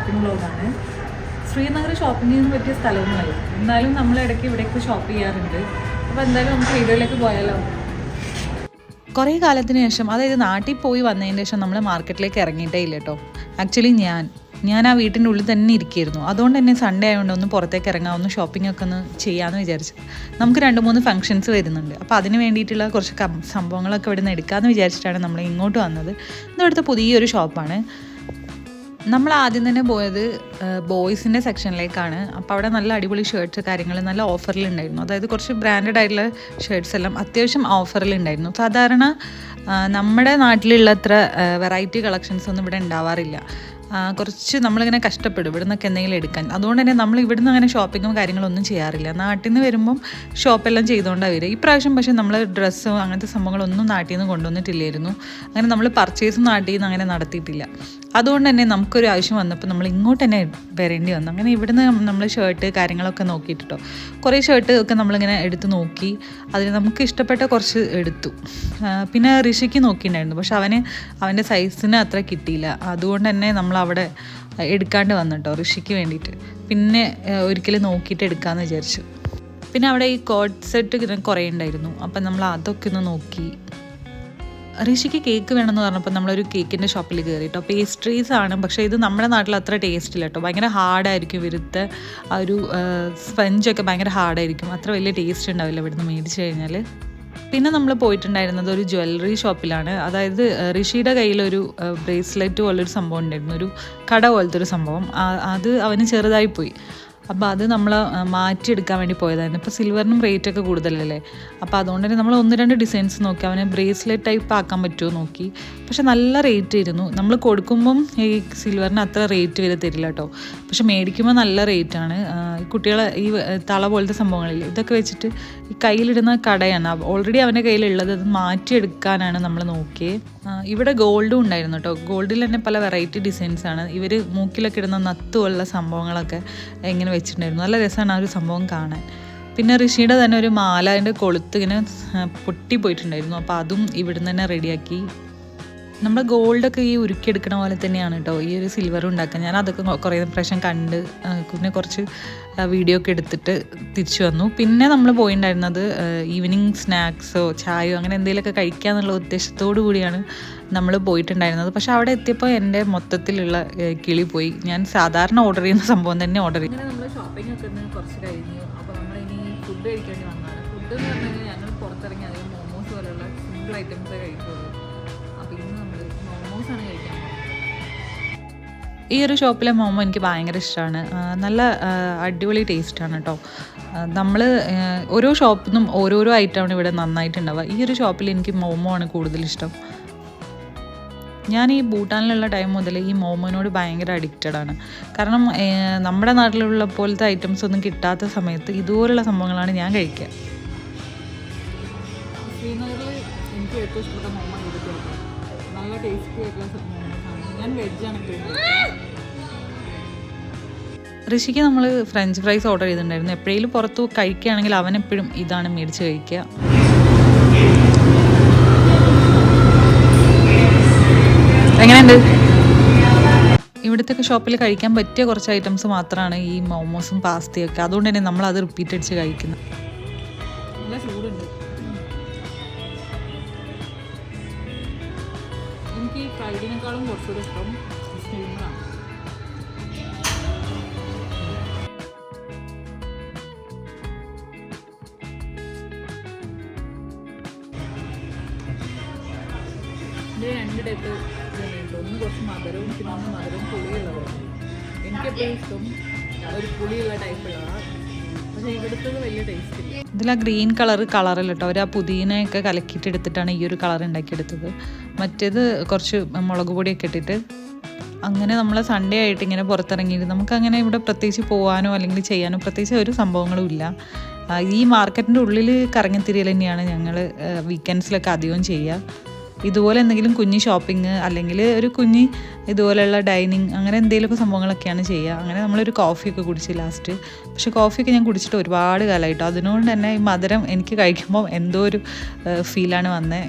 Shopping വ്ളോഗാണ്. ശ്രീനഗർ ഷോപ്പിങ്ങിന് പറ്റിയ സ്ഥലമൊന്നുമല്ല, എന്നാലും നമ്മൾ ഇടയ്ക്ക് ഇവിടേക്ക് ഷോപ്പ് ചെയ്യാറുണ്ട്. അപ്പോൾ എന്തായാലും നമുക്ക് വീഡിയോയിലേക്ക് പോയാലോ. കുറേ കാലത്തിന് ശേഷം, അതായത് നാട്ടിൽ പോയി വന്നതിന് ശേഷം നമ്മൾ മാർക്കറ്റിലേക്ക് ഇറങ്ങിയിട്ടേ ഇല്ല കേട്ടോ. ആക്ച്വലി ഞാൻ ആ വീട്ടിൻ്റെ ഉള്ളിൽ തന്നെ ഇരിക്കുകയായിരുന്നു. അതുകൊണ്ട് തന്നെ സൺഡേ ആയതുകൊണ്ട് ഒന്ന് പുറത്തേക്ക് ഇറങ്ങാം, ഒന്ന് ഷോപ്പിംഗ് ഒക്കെ ഒന്ന് ചെയ്യാമെന്ന് വിചാരിച്ചു. നമുക്ക് 2-3 ഫംഗ്ഷൻസ് വരുന്നുണ്ട്. അപ്പോൾ അതിന് വേണ്ടിയിട്ടുള്ള കുറച്ച് സംഭവങ്ങളൊക്കെ ഇവിടെ നിന്ന് എടുക്കാമെന്ന് വിചാരിച്ചിട്ടാണ് നമ്മൾ ഇങ്ങോട്ട് വന്നത്. ഇവിടുത്തെ പുതിയൊരു ഷോപ്പാണ്. നമ്മൾ ആദ്യം തന്നെ പോയത് ബോയ്സിൻ്റെ സെക്ഷനിലേക്കാണ്. അപ്പോൾ അവിടെ നല്ല അടിപൊളി ഷർട്ട്സ് കാര്യങ്ങൾ നല്ല ഓഫറിലുണ്ടായിരുന്നു. അതായത് കുറച്ച് ബ്രാൻഡഡ് ആയിട്ടുള്ള ഷർട്ട്സ് എല്ലാം അത്യാവശ്യം ഓഫറിലുണ്ടായിരുന്നു. സാധാരണ നമ്മുടെ നാട്ടിലുള്ള അത്ര വെറൈറ്റി കളക്ഷൻസ് ഒന്നും ഇവിടെ ഉണ്ടാവാറില്ല. കുറച്ച് നമ്മളിങ്ങനെ കഷ്ടപ്പെടും ഇവിടെ നിന്നൊക്കെ എന്തെങ്കിലും എടുക്കാൻ. അതുകൊണ്ട് തന്നെ നമ്മൾ ഇവിടുന്ന് അങ്ങനെ ഷോപ്പിങ്ങും കാര്യങ്ങളൊന്നും ചെയ്യാറില്ല. നാട്ടിൽ നിന്ന് വരുമ്പം ഷോപ്പെല്ലാം ചെയ്തുകൊണ്ടാണ് വരിക. ഇപ്രാവശ്യം പക്ഷേ നമ്മൾ ഡ്രസ്സും അങ്ങനത്തെ സംഭവങ്ങളൊന്നും നാട്ടിൽ നിന്ന് കൊണ്ടുവന്നിട്ടില്ലായിരുന്നു. അങ്ങനെ നമ്മൾ പർച്ചേസും നാട്ടിൽ നിന്ന് അങ്ങനെ നടത്തിയിട്ടില്ല. അതുകൊണ്ട് തന്നെ നമുക്കൊരു ആവശ്യം വന്നപ്പോൾ നമ്മൾ ഇങ്ങോട്ട് തന്നെ വരേണ്ടി വന്നു. അങ്ങനെ ഇവിടുന്ന് നമ്മൾ ഷർട്ട് കാര്യങ്ങളൊക്കെ നോക്കിയിട്ടോ. കുറേ ഷർട്ട് ഒക്കെ നമ്മളിങ്ങനെ എടുത്ത് നോക്കി. അതിന് നമുക്ക് ഇഷ്ടപ്പെട്ട കുറച്ച് എടുത്തു. പിന്നെ ഋഷിക്ക് നോക്കിയിട്ടുണ്ടായിരുന്നു, പക്ഷെ അവൻ്റെ സൈസിന് അത്ര കിട്ടിയില്ല. അതുകൊണ്ട് തന്നെ നമ്മൾ അവിടെ എടുക്കാണ്ട് വന്നിട്ടോ ഋഷിക്ക് വേണ്ടിയിട്ട്. പിന്നെ ഒരിക്കലും നോക്കിയിട്ട് എടുക്കാമെന്ന് വിചാരിച്ചു. പിന്നെ അവിടെ ഈ കോഡ് സെറ്റ് കുറേ ഉണ്ടായിരുന്നു. അപ്പം നമ്മൾ അതൊക്കെ ഒന്ന് നോക്കി. ഋഷിക്ക് കേക്ക് വേണമെന്ന് പറഞ്ഞപ്പോൾ നമ്മളൊരു കേക്കിൻ്റെ ഷോപ്പിൽ കയറി കേട്ടോ. പേസ്ട്രീസ് ആണ്, പക്ഷേ ഇത് നമ്മുടെ നാട്ടിൽ അത്ര ടേസ്റ്റ് ഇല്ല കേട്ടോ. ഭയങ്കര ഹാർഡായിരിക്കും ഇവിടുത്തെ ആ ഒരു സ്പഞ്ചൊക്കെ ഭയങ്കര ഹാർഡായിരിക്കും. അത്ര വലിയ ടേസ്റ്റ് ഉണ്ടാവില്ല ഇവിടുന്ന് മേടിച്ച് കഴിഞ്ഞാൽ. പിന്നെ നമ്മൾ പോയിട്ടുണ്ടായിരുന്നത് ഒരു ജ്വല്ലറി ഷോപ്പിലാണ്. അതായത് ഋഷിയുടെ കയ്യിലൊരു ബ്രേസ്ലെറ്റ് പോലൊരു സംഭവം ഉണ്ടായിരുന്നു, ഒരു കട പോലത്തെ ഒരു സംഭവം. അത് അവന് ചെറുതായിപ്പോയി. അപ്പോൾ അത് നമ്മൾ മാറ്റിയെടുക്കാൻ വേണ്ടി പോയതായിരുന്നു. ഇപ്പോൾ സിൽവറിനും റേറ്റൊക്കെ കൂടുതലല്ലേ. അപ്പോൾ അതുകൊണ്ട് തന്നെ നമ്മൾ 1-2 ഡിസൈൻസ് നോക്കി. അവനെ ബ്രേസ്ലെറ്റ് ടൈപ്പ് ആക്കാൻ പറ്റുമോ നോക്കി. പക്ഷെ നല്ല റേറ്റ് ആയിരുന്നു. നമ്മൾ കൊടുക്കുമ്പം ഈ സിൽവറിന് അത്ര റേറ്റ് വരെ തരില്ല കേട്ടോ. പക്ഷെ മേടിക്കുമ്പോൾ നല്ല റേറ്റാണ്. കുട്ടികളെ ഈ തള പോലത്തെ സംഭവങ്ങളില്ലേ, ഇതൊക്കെ വെച്ചിട്ട് ഈ കയ്യിലിടുന്ന കടയാണ്. ഓൾറെഡി അവൻ്റെ കയ്യിലുള്ളത് അത് മാറ്റിയെടുക്കാനാണ് നമ്മൾ നോക്കിയത്. ഇവിടെ ഗോൾഡും ഉണ്ടായിരുന്നു കേട്ടോ. ഗോൾഡിൽ തന്നെ പല വെറൈറ്റി ഡിസൈൻസാണ്. ഇവർ മൂക്കിലൊക്കെ ഇടുന്ന നത്തുപോലുള്ള സംഭവങ്ങളൊക്കെ ഇങ്ങനെ വെച്ചിട്ടുണ്ടായിരുന്നു. നല്ല രസമാണ് ആ ഒരു സംഭവം കാണാൻ. പിന്നെ ഋഷിയുടെ തന്നെ ഒരു മാല, അതിൻ്റെ കൊളുത്ത് ഇങ്ങനെ പൊട്ടിപ്പോയിട്ടുണ്ടായിരുന്നു. അപ്പോൾ അതും ഇവിടുന്ന് തന്നെ റെഡിയാക്കി. നമ്മുടെ ഗോൾഡൊക്കെ ഈ ഉരുക്കിയെടുക്കണ പോലെ തന്നെയാണ് കേട്ടോ ഈ ഒരു സിൽവർ ഉണ്ടാക്കുക. ഞാൻ അതൊക്കെ കുറേ പ്രാവശ്യം കണ്ട് പിന്നെ കുറച്ച് വീഡിയോ ഒക്കെ എടുത്തിട്ട് തിരിച്ചു വന്നു. പിന്നെ നമ്മൾ പോയിട്ടുണ്ടായിരുന്നത് ഈവനിങ് സ്നാക്സോ ചായയോ അങ്ങനെ എന്തെങ്കിലുമൊക്കെ കഴിക്കാന്നുള്ള ഉദ്ദേശത്തോടു കൂടിയാണ് നമ്മൾ പോയിട്ടുണ്ടായിരുന്നത്. പക്ഷെ അവിടെ എത്തിയപ്പോൾ എൻ്റെ മൊത്തത്തിലുള്ള കിളി പോയി. ഞാൻ സാധാരണ ഓർഡർ ചെയ്യുന്ന സംഭവം തന്നെ ഓർഡർ ചെയ്തു. അങ്ങനെ നമ്മൾ ഷോപ്പിംഗ് ഒക്കെ കുറച്ച് കഴിഞ്ഞു. അപ്പോൾ നമ്മളിനി ഫുഡ് കഴിക്കേണ്ടി വന്നതാണ്. ഫുഡ് എന്ന് പറഞ്ഞു കഴിഞ്ഞാൽ ഞങ്ങൾ പുറത്തിറങ്ങി അധികം മോമോസ് പോലെയുള്ള സിമ്പിൾ ഐറ്റംസേ കഴിക്കുള്ളൂ. അപ്പോൾ ഇന്ന് നമ്മൾ മോമോസാണ് കഴിക്കാൻ പോകുന്നത്. ഈ ഒരു ഷോപ്പിലെ മോമോ എനിക്ക് ഭയങ്കര ഇഷ്ടമാണ്. നല്ല അടിപൊളി ടേസ്റ്റാണ് കേട്ടോ. നമ്മൾ ഓരോ ഷോപ്പിൽ നിന്നും ഓരോരോ ഐറ്റമാണ് ഇവിടെ നന്നായിട്ടുണ്ടാവുക. ഈ ഒരു ഷോപ്പിൽ എനിക്ക് മോമോ ആണ് കൂടുതലിഷ്ടം. ഞാൻ ഈ ഭൂട്ടാനിലുള്ള ടൈം മുതൽ ഈ മോമോനോട് ഭയങ്കര അഡിക്റ്റഡാണ്. കാരണം നമ്മുടെ നാട്ടിലുള്ള പോലത്തെ ഐറ്റംസ് ഒന്നും കിട്ടാത്ത സമയത്ത് ഇതുപോലുള്ള സംഭവങ്ങളാണ് ഞാൻ കഴിക്കുക. ശ്രീനഗറിൽ എനിക്ക് ഏറ്റവും ഇഷ്ടപ്പെട്ട മോമോ ഇതൊക്കെയാണ്. നല്ല ടേസ്റ്റി ആയിട്ടുള്ള മോമോസാണ്. ഞാൻ വെജാണ് കഴിക്കുന്നത്. ഋഷിക്ക് നമ്മൾ ഫ്രഞ്ച് ഫ്രൈസ് ഓർഡർ ചെയ്തിട്ടുണ്ടായിരുന്നു. എപ്പോഴേലും പുറത്ത് കഴിക്കുകയാണെങ്കിൽ അവനെപ്പോഴും ഇതാണ് മേടിച്ച് കഴിക്കുക. എങ്ങനെയുണ്ട്? ഇവിടുത്തെ ഷോപ്പിൽ കഴിക്കാൻ പറ്റിയ കുറച്ച് ഐറ്റംസ് മാത്രമാണ് ഈ മോമോസും പാസ്തയൊക്കെ. അതുകൊണ്ട് തന്നെ നമ്മളത് റിപ്പീറ്റ് അടിച്ച് കഴിക്കുന്നത്. നല്ല ചൂടുണ്ട്. എനിക്ക് ഫ്രൈഡിനേക്കാളും കുറച്ചുകൂടെ ഇഷ്ടം സ്റ്റീമറാണ്. ഇതിൽ 2 ടൈപ്പ് ഇതുണ്ട്. ഒന്ന് കുറച്ച് മധുരവും പിന്നെ ഒന്ന് മധുരവും പുളിയുള്ളതാണ്. എനിക്കെപ്പോഴും ഇഷ്ടം ഒരു പുളിയുള്ള ടൈപ്പുള്ളതാണ്. പക്ഷേ ഇവിടുത്തെ വലിയ ടേസ്റ്റ് ഇല്ല. ഇതിൽ ആ ഗ്രീൻ കളറിൽ കേട്ടോ അവർ ആ പുതിനയൊക്കെ കലക്കിയിട്ട് എടുത്തിട്ടാണ് ഈ ഒരു കളർ ഉണ്ടാക്കിയെടുത്തത്. മറ്റേത് കുറച്ച് മുളക് പൊടിയൊക്കെ ഇട്ടിട്ട്. അങ്ങനെ നമ്മൾ സൺഡേ ആയിട്ട് ഇങ്ങനെ പുറത്തിറങ്ങിയിട്ട് നമുക്കങ്ങനെ ഇവിടെ പ്രത്യേകിച്ച് പോകാനോ അല്ലെങ്കിൽ ചെയ്യാനോ പ്രത്യേകിച്ച് ഒരു സംഭവങ്ങളും ഇല്ല. ഈ മാർക്കറ്റിൻ്റെ ഉള്ളിൽ കറങ്ങിത്തിരിയൽ തന്നെയാണ് ഞങ്ങൾ വീക്കെൻഡ്സിലൊക്കെ അധികം ചെയ്യുക. ഇതുപോലെ എന്തെങ്കിലും കുഞ്ഞ് ഷോപ്പിംഗ് അല്ലെങ്കിൽ ഒരു കുഞ്ഞ് ഇതുപോലെയുള്ള ഡൈനിങ് അങ്ങനെ എന്തെങ്കിലുമൊക്കെ സംഭവങ്ങളൊക്കെയാണ് ചെയ്യുക. അങ്ങനെ നമ്മളൊരു കോഫിയൊക്കെ കുടിച്ച് ലാസ്റ്റ്. പക്ഷേ കോഫിയൊക്കെ ഞാൻ കുടിച്ചിട്ട് ഒരുപാട് കാലമായിട്ടോ. അതിനോട് തന്നെ ഈ മധുരം എനിക്ക് കഴിക്കുമ്പോൾ എന്തോ ഒരു ഫീലാണ് വന്നത്.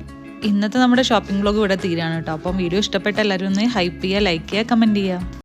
ഇന്നത്തെ നമ്മുടെ ഷോപ്പിംഗ് വ്ളോഗ് ഇവിടെ തീരാണ് കേട്ടോ. അപ്പം വീഡിയോ ഇഷ്ടപ്പെട്ട എല്ലാവരും ഒന്ന് ഹൈപ്പ് ചെയ്യുക, ലൈക്ക് ചെയ്യുക, കമൻറ്റ് ചെയ്യുക.